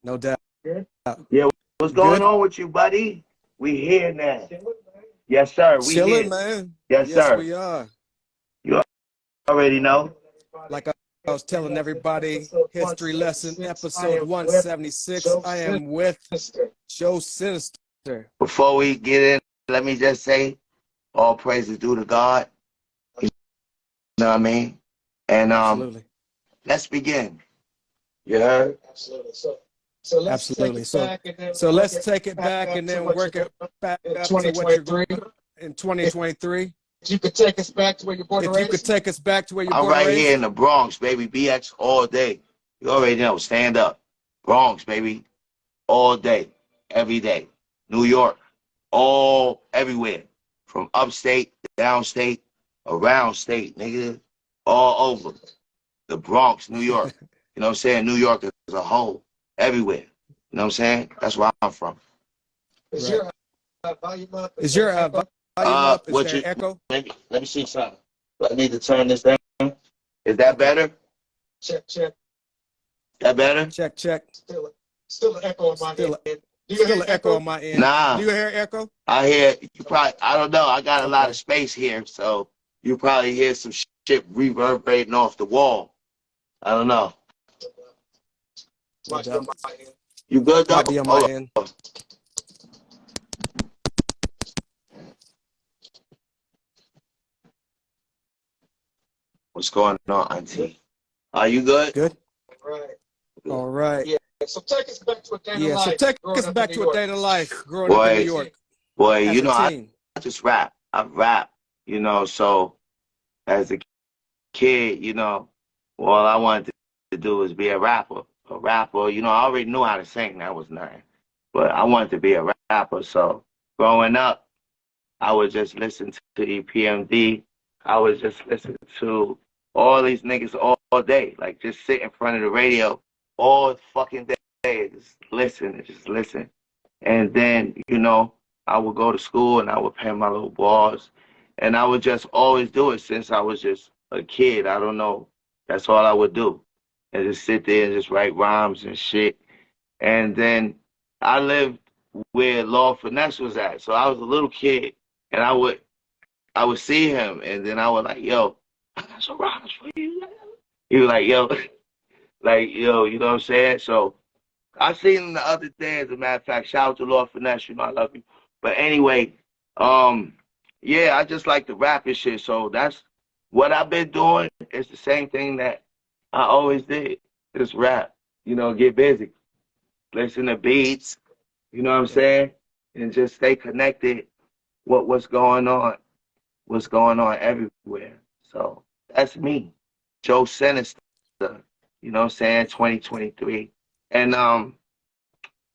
No doubt. Yeah, what's You going good? on with you, buddy? We here now. Yes, sir. We Chilling, here. man. Yes, Yes, sir. we are. You already know. Like I was telling everybody, history lesson, episode 176. I am with Joe Sinister. Before we get in, let me just say, all praises due to God. You know what I mean? And Absolutely. let's begin. You heard? Absolutely. So let's take it back and then work it back up to what you're going in 2023. If you could take us back to where you're born and If you could raised. take us back to where you're I'm born and right here in raised. the Bronx, baby. BX all day. You already know. Stand up. Bronx, baby. All day. Every day. New York. All everywhere. From upstate, downstate, around state, nigga. All over. The Bronx, New York. You know what I'm saying? New York as a whole. Everywhere. You know what I'm saying? That's where I'm from. Is Right. your volume up? Is your volume up? Is What there you echo? let me see something. I need to turn this down. Is that Okay. better? Check. That better? Check. Still an echo on my Still end. Do you still hear an echo on my end. Nah. Do you hear echo? I hear you probably I don't know. I got a lot of Okay. space here, so you probably hear some shit reverberating off the wall. I don't know. No Might be on doubt. my end. You good though? Might be on my Hold end. on. What's going on, Auntie? Are you good? Good? Right. All right. Yeah. So take us back to a day in Yeah, so life. take Growing us up in back New to a York. day in the life growing up in New Boy, York boy, as you a know, I teen. just rap. I rap, you know, so as a kid, you know, all I wanted to do was be a rapper. A rapper, you know, I already knew how to sing, that was nothing. But I wanted to be a rapper, so growing up, I would just listen to EPMD. I would just listen to all these niggas all day, like just sit in front of the radio all fucking day, just listen and just listen. And then, you know, I would go to school and I would pay my little bars. And I would just always do it since I was just a kid. I don't know. That's all I would do. And just sit there and just write rhymes and shit. And then I lived where Law Finesse was at. So I was a little kid and I would see him and then I would like, yo, I got some rhymes for you. He was like, yo, like, yo, you know what I'm saying? So I seen him the other day, as a matter of fact. Shout out to Lord Finesse, you know I love you. But anyway, um, yeah, I just like to rap and shit. So that's what I've been doing. It's the same thing that I always did. Just rap, you know, get busy, listen to beats, you know what I'm Yeah. saying, and just stay connected. What's going on everywhere. So that's me, Joe Sinister. You know what I'm saying? 2023, and I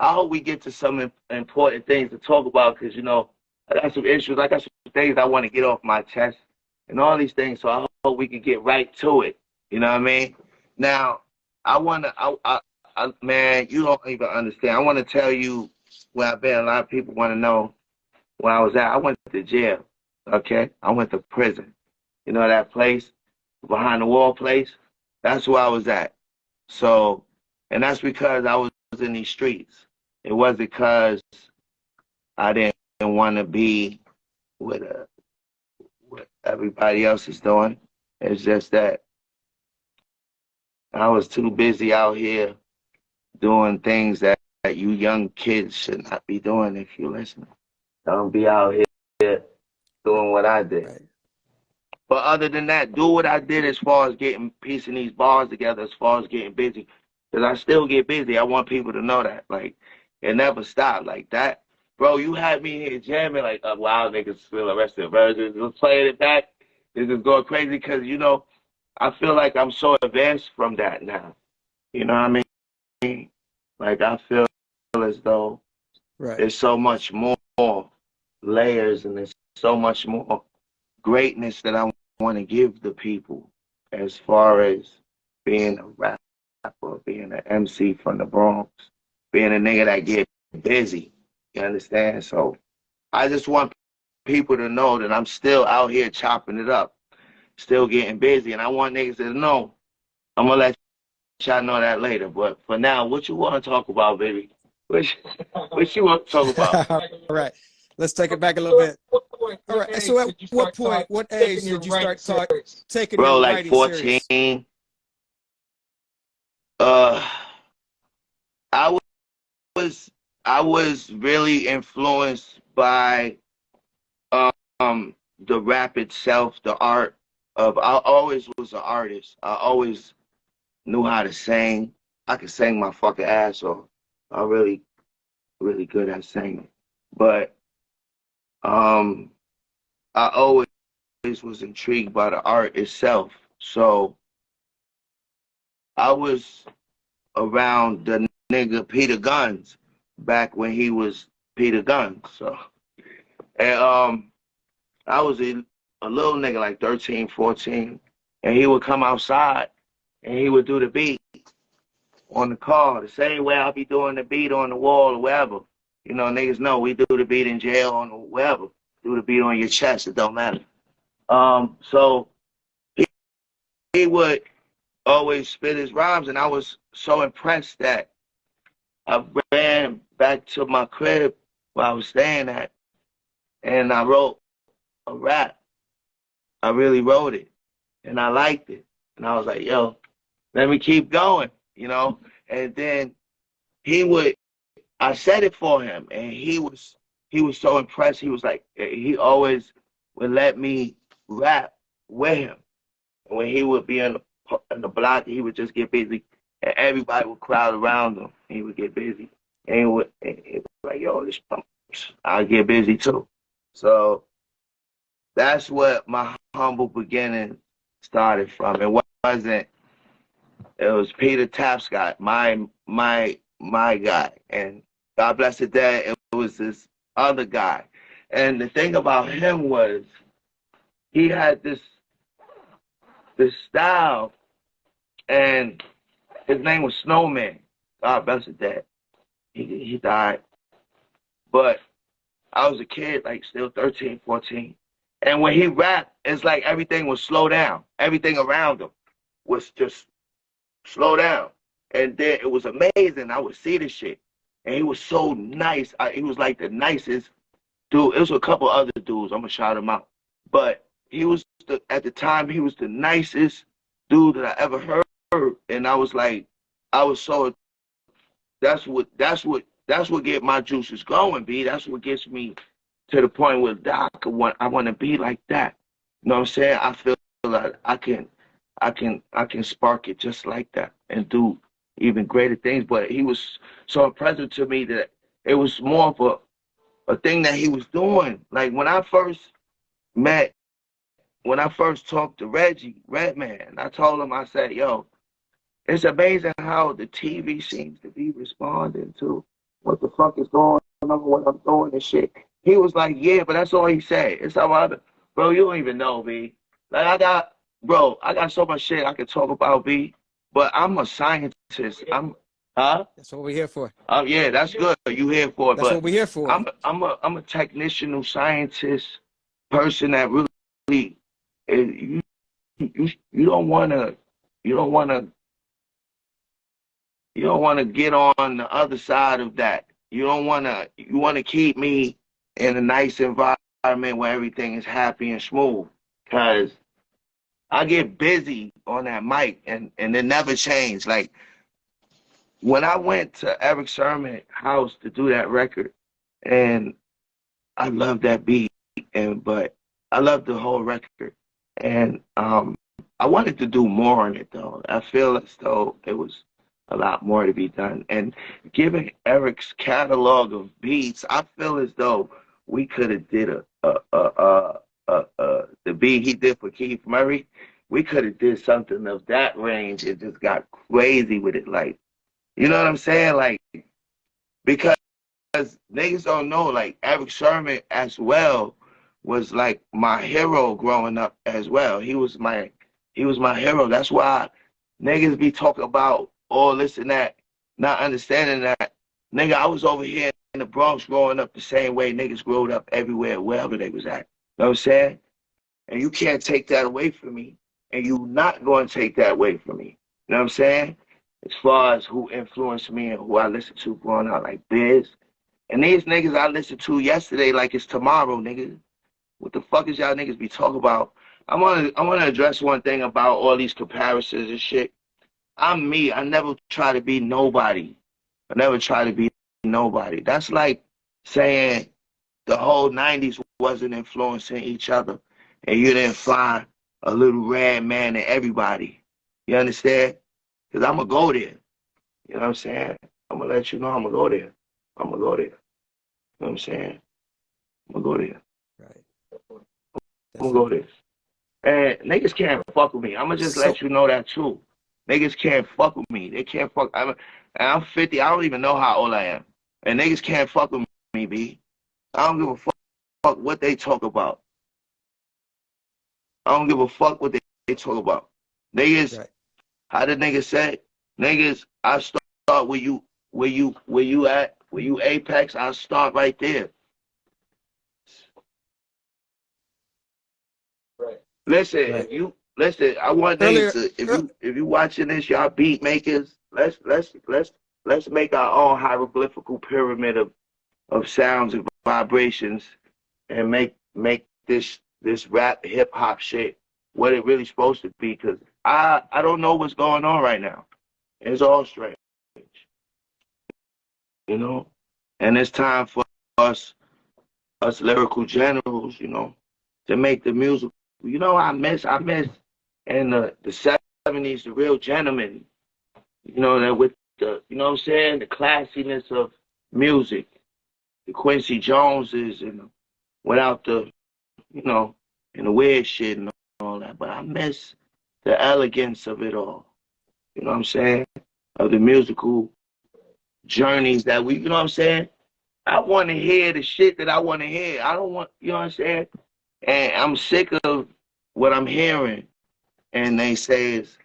hope we get to some important things to talk about because, you know, I got some issues. I got some things I want to get off my chest and all these things. So I hope we can get right to it. You know what I mean? Now, man, you don't even understand. I want to tell you where I've been. A lot of people want to know where I was at. I went to jail, okay? I went to prison. You know that place, behind the wall place? That's where I was at. So, and that's because I was in these streets. It wasn't because I didn't want to be with what everybody else is doing. It's just that I was too busy out here doing things that you young kids should not be doing if you listen. Don't be out here doing what I did. Right. But other than that, do what I did as far as getting piecing these bars together, as far as getting busy. Because I still get busy. I want people to know that. Like, it never stopped like that. Bro, you had me here jamming like a wild niggas feel arrested virgins. Just playing it back. This is going crazy because, you know, I feel like I'm so advanced from that now. You know what I mean? Like, I feel as though Right. there's so much more layers and there's so much more greatness that I want to give the people as far as being a rapper, being an MC from the Bronx, being a nigga that get busy. You understand? So I just want people to know that I'm still out here chopping it up, still getting busy, and I want niggas to know I'm gonna let y'all know that later. But for now, what you want to talk about, baby? What you want to talk about? All right. Let's take it back a little bit. What point, All what right. So age at did you what start point, what taking age your did you writing start serious? taking Bro, your like writing serious? 14. Uh, I was I was really influenced by the rap itself, the art of. I always was an artist. I always knew how to sing. I could sing my fucking ass off. I'm really good at singing. But um, I always was intrigued by the art itself. So I was around the nigga Peter Guns back when he was Peter Guns. So and I was a little nigga like 13, 14, and he would come outside and he would do the beat on the car the same way I'll be doing the beat on the wall or wherever. You know, niggas know we do the beat in jail on wherever. Do the beat on your chest, it don't matter. So he would always spit his rhymes, and I was so impressed that I ran back to my crib where I was staying at, and I wrote a rap. I really wrote it, and I liked it, and I was like, yo, let me keep going, you know. And then he would, I said it for him, and he was so impressed. He was like, he always would let me rap with him. When he would be in the block, he would just get busy, and everybody would crowd around him. He would get busy, and he was like, "Yo, this I'll get busy too." So that's what my humble beginning started from. It wasn't. It was Peter Tapscott, my guy, and God bless the dead. It was this other guy, and the thing about him was he had this style, and his name was Snowman. God bless his dad. He died. But I was a kid, like still 13, 14. And when he rapped, it's like everything was slow down. Everything around him was just slow down. And then it was amazing. I would see this shit. And he was so nice. He was like the nicest dude. It was a couple other dudes. I'm going to shout him out. But he was, at the time, he was the nicest dude that I ever heard. And I was like, I was so, that's what get my juices going, B. That's what gets me to the point where I want to be like that. You know what I'm saying? I feel like I can spark it just like that and do even greater things. But he was so impressive to me that it was more of a thing that he was doing. Like when I first talked to Reggie, Redman, I told him, I said, yo, it's amazing how the TV seems to be responding to what the fuck is going on, what I'm doing and shit. He was like, yeah, but that's all he said. It's how bro, you don't even know, B. Like I got so much shit I could talk about, B. But I'm a scientist. Huh? That's what we're here for. Oh yeah, that's good. You here for it, That's but what we're here for. I'm a technician, scientist person that really you don't wanna you don't wanna you don't want to get on the other side of that. You want to keep me in a nice environment where everything is happy and smooth. Cause I get busy on that mic and it never changed. Like when I went to Eric Sermon's house to do that record, and I love that beat, but I love the whole record. And I wanted to do more on it though. I feel as though it was a lot more to be done. And given Eric's catalog of beats, I feel as though we could have did the beat he did for Keith Murray. We could have did something of that range. It just got crazy with it, like, you know what I'm saying? Like, because niggas don't know, like Eric Sermon as well was like my hero growing up as well. He was my hero. That's why niggas be talking about all this and that, not understanding that. Nigga, I was over here in the Bronx growing up the same way niggas growed up everywhere, wherever they was at. You know what I'm saying? And you can't take that away from me. And you not going to take that away from me. You know what I'm saying? as far as who influenced me and who I listened to growing up, like Biz. And these niggas I listened to yesterday like it's tomorrow, nigga. What the fuck is y'all niggas be talking about? I wanna address one thing about all these comparisons and shit. I'm me. I never try to be nobody. I never try to be nobody. That's like saying the whole 90s wasn't influencing each other and you didn't find a little red man in everybody. You understand? Because I'm going to go there. You know what I'm saying? I'm going to let you know I'm going to go there. I'm going to go there. You know what I'm saying? I'm going to go there. Right. I'm going to go there. And niggas can't fuck with me. I'm going to just let you know that too. Niggas can't fuck with me. They can't fuck. I'm 50. I don't even know how old I am. And niggas can't fuck with me, B. I don't give a fuck what they talk about. I don't give a fuck what they talk about. Niggas, right. How the niggas say? Niggas, I start where you at, where you apex, I start right there. Right. Listen, right. I want niggas to, if you watching this, y'all beat makers, let's make our own hieroglyphical pyramid of sounds and vibrations and make this rap hip hop shit what it really supposed to be, because I don't know what's going on right now. It's all strange. You know? And it's time for us lyrical generals, you know, to make the music. You know, I miss in the 70s, the real gentlemen, you know, that with the, you know what I'm saying, the classiness of music, the Quincy Joneses, and without the, you know, and the weird shit and all that. But I miss the elegance of it all. You know what I'm saying? Of the musical journeys that we, you know what I'm saying? I want to hear the shit that I want to hear. I don't want, you know what I'm saying? And I'm sick of what I'm hearing. And they say it's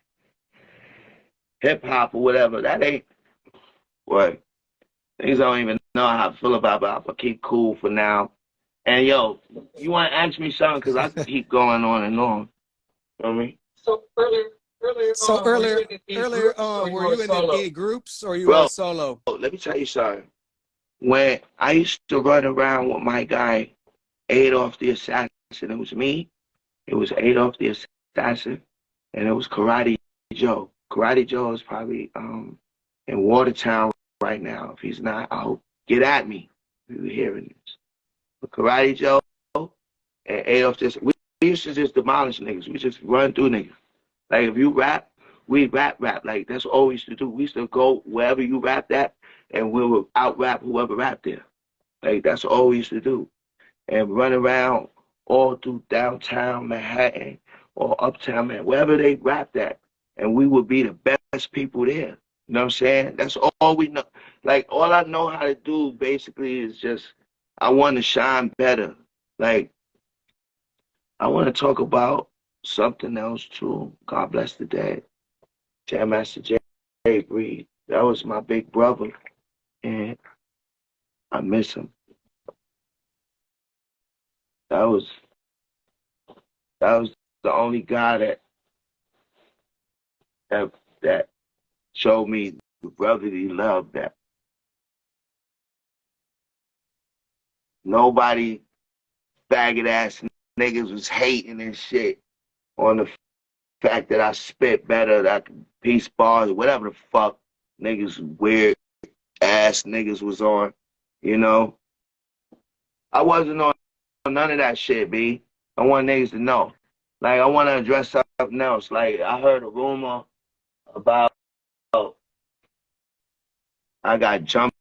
hip hop or whatever. That ain't what. Things I don't even know how I feel about it, but I'm going to keep cool for now. And yo, you want to ask me something? Because I can keep going on and on. You know what I mean? So earlier were you in any groups or you Bro, were solo? Let me tell you something. When I used to run around with my guy, Adolf the Assassin, it was me, it was Adolf the Assassin, and it was Karate Joe. Karate Joe is probably in Watertown right now. If he's not, I hope, get at me if you're hearing this. But Karate Joe and Adolf, we used to just demolish niggas. We just run through niggas. Like, if you rap, we rap. Like, that's all we used to do. We used to go wherever you rapped at, and we would out-rap whoever rapped there. Like, that's all we used to do. And run around all through downtown Manhattan or uptown Manhattan, wherever they rapped at. And we would be the best people there. You know what I'm saying? That's all we know. Like, all I know how to do, basically, is just, I want to shine better. Like, I want to talk about something else too. God bless the dead. Jam Master J. Breed. That was my big brother, and I miss him. That was the only guy that showed me the brotherly love that nobody faggot ass niggas was hating and shit on the fact that I spit better, that I could piece bars, whatever the fuck niggas, weird ass niggas was on, you know. I wasn't on none of that shit, B. I want niggas to know. Like, I want to address something else. Like, I heard a rumor about I got jumped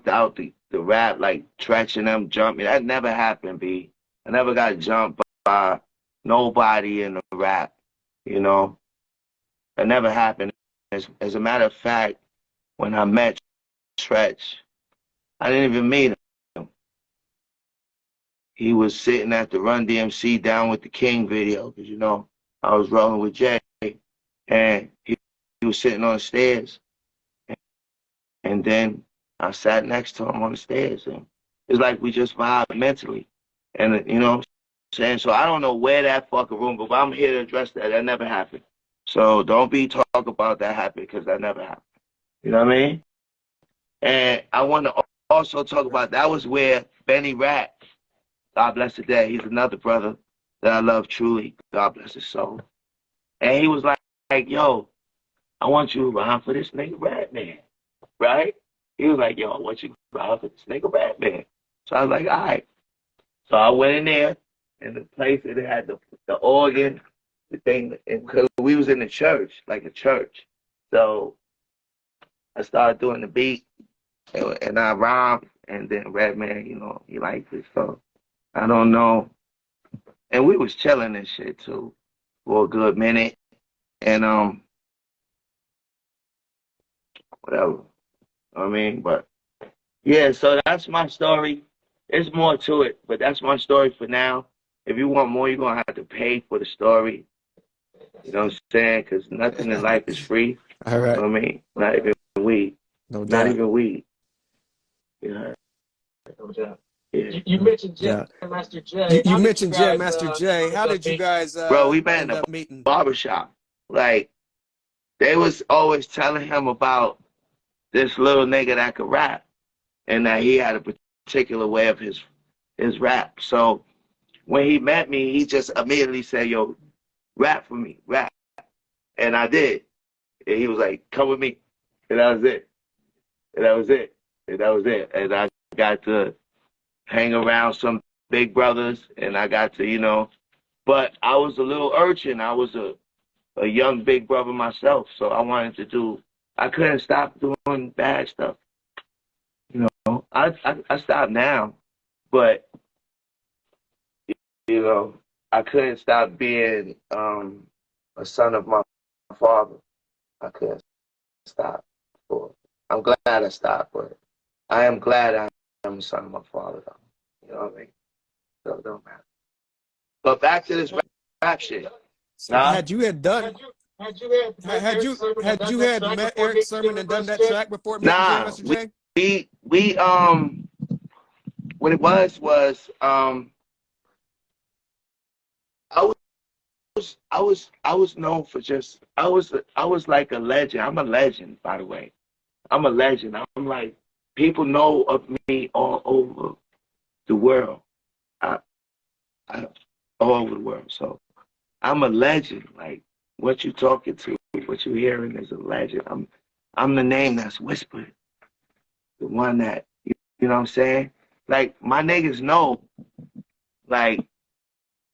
out the rap, like Tretch and them jumped me. That never happened, B. I never got jumped by nobody in the rap, you know. That never happened. As a matter of fact, when I met Tretch, I didn't even meet him. He was sitting at the Run DMC Down with the King video, because, you know, I was rolling with Jay, and he was sitting on the stairs. And then I sat next to him on the stairs, and it's like we just vibed mentally. And, you know what I'm saying? So I don't know where that fucking room, but I'm here to address that. That never happened. So don't be talking about that happened, because that never happened. You know what I mean? And I want to also talk about that was where Benny Rat, God bless his day, he's another brother that I love truly. God bless his soul. And he was like, yo, I want you to rhyme for this nigga Rat Man, right? He was like, yo, I want you to rhyme for this nigga Rat Man. So I was like, all right. So I went in there, and the place that had the organ, the thing, because we was in the church, like a church. So I started doing the beat, and I rhymed, and then Redman, you know, he liked it. So I don't know. And we was chilling and shit too for a good minute, and whatever. I mean, but yeah. So that's my story. There's more to it, but that's my story for now. If you want more, you're gonna have to pay for the story. You know what I'm saying? Because nothing in life is free. All right. You know what I mean? Not even weed. No Not doubt. even weed. Yeah. No doubt. Yeah. You mentioned Yeah. Jam Master Jay. You How did mentioned you Jam guys, Master Jay. How did you meet? guys Bro, we met in end a up meeting? barbershop. Like, they was always telling him about this little nigga that could rap and that he had a particular way of his rap. So when he met me, he just immediately said, yo, rap for me, rap. And I did. And he was like, come with me. And that was it. And that was it. And that was it. And I got to hang around some big brothers, and I got to, you know, but I was a little urchin. I was a young big brother myself, so I wanted to do, I couldn't stop doing bad stuff. You know, I stopped now, but, you know, I couldn't stop being a son of my father. I couldn't stop. I'm glad I stopped, but I am glad I am a son of my father, though. You know what I mean? So it don't matter. But back to this rap shit. So Huh? had you had done had you had met Eric Sermon and done that track before meeting Jam Nah, Master Jay? we what it was I was known for just I was like a legend. I'm a legend, by the way. I'm a legend. I'm like, people know of me all over the world. I, all over the world. So I'm a legend. Like, what you talking to, what you hearing is a legend. I'm the name that's whispered. The one that, you know what I'm saying? Like, my niggas know, like,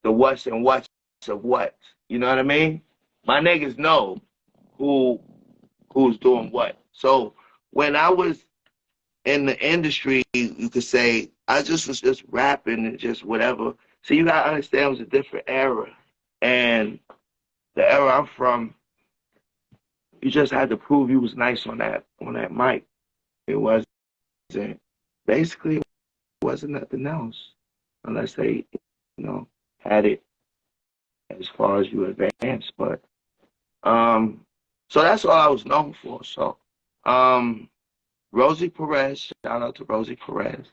the what's and what's of what. You know what I mean? My niggas know who's doing what. So when I was in the industry, you could say I just was just rapping and just whatever. So you gotta understand it was a different era. And the era I'm from, you just had to prove you was nice on that mic. It wasn't basically it wasn't nothing else. Unless they, you know, had it as far as you advanced. But so that's all I was known for. So Rosie Perez, shout out to Rosie Perez.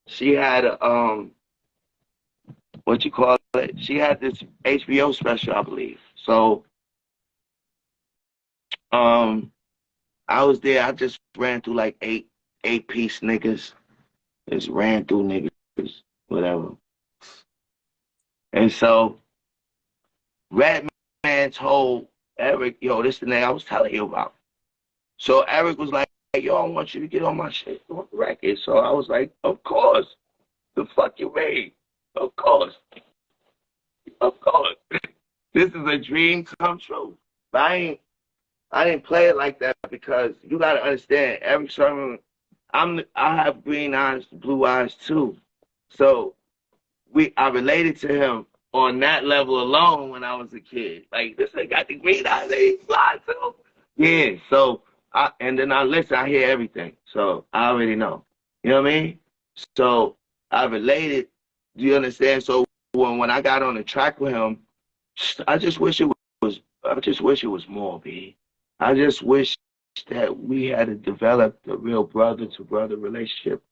She had a what you call it? She had this HBO special, I believe. So I was there. I just ran through like eight piece niggas. Just ran through niggas, whatever. And so Redman told Eric, yo, this the name I was telling you about. So Eric was like, yo, I want you to get on my shit on the record. So I was like, of course. The fuck you mean? Of course. Of course. This is a dream come true. But I didn't play it like that because you gotta understand, Eric Sermon, I have green eyes, blue eyes too. So I related to him on that level alone when I was a kid. Like, this nigga got the green eyes, he fly too. Yeah, so and then I listen, I hear everything. So I already know. You know what I mean? So I related, do you understand? So when I got on the track with him, I just wish it was more, B. I just wish that we had developed a real brother to brother relationship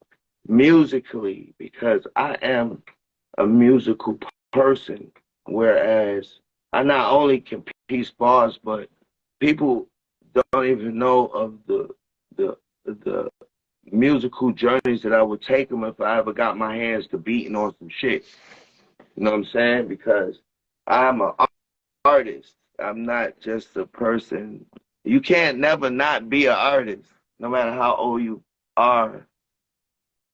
musically, because I am a musical person, whereas I not only can piece bars, but people don't even know of the musical journeys that I would take them if I ever got my hands to beating on some shit. You know what I'm saying? Because I'm an artist. I'm not just a person. You can't never not be an artist, no matter how old you are.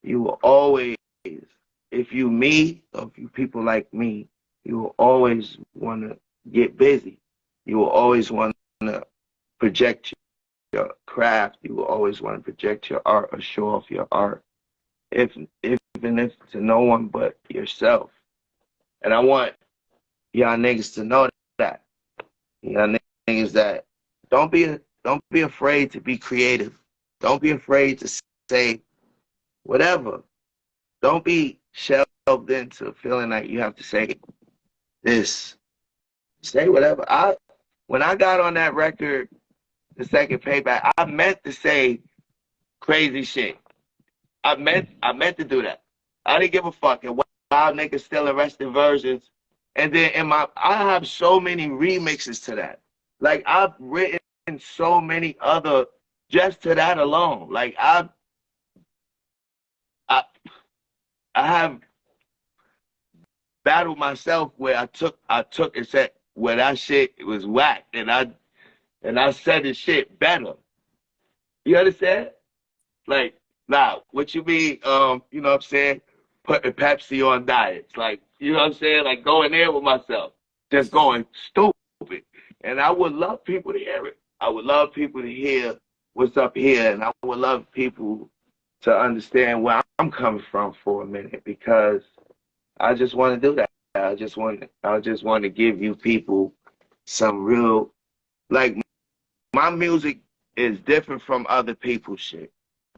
You will always, if you me, or if you people like me, you will always want to get busy. You will always want to project your craft. You will always want to project your art or show off your art, even if to no one but yourself. And I want y'all niggas to know that. Y'all niggas that don't be afraid to be creative. Don't be afraid to say whatever. Don't be shelved into feeling like you have to say this. Say whatever. When I got on that record, the second payback, I meant to say crazy shit. I meant to do that. I didn't give a fuck. And wild niggas still arrested versions. And then I have so many remixes to that. Like I've written so many other just to that alone. Like I have battled myself where I took and said, well, that shit was whack, and I said the shit better. You understand? Like, nah, what you mean, you know what I'm saying, putting Pepsi on diets. Like, you know what I'm saying? Like going there with myself. Just going stupid. And I would love people to hear it. I would love people to hear what's up here, and I would love people to understand where I'm coming from for a minute, because I just want to do that. I just want to give you people some real, like, my music is different from other people's shit.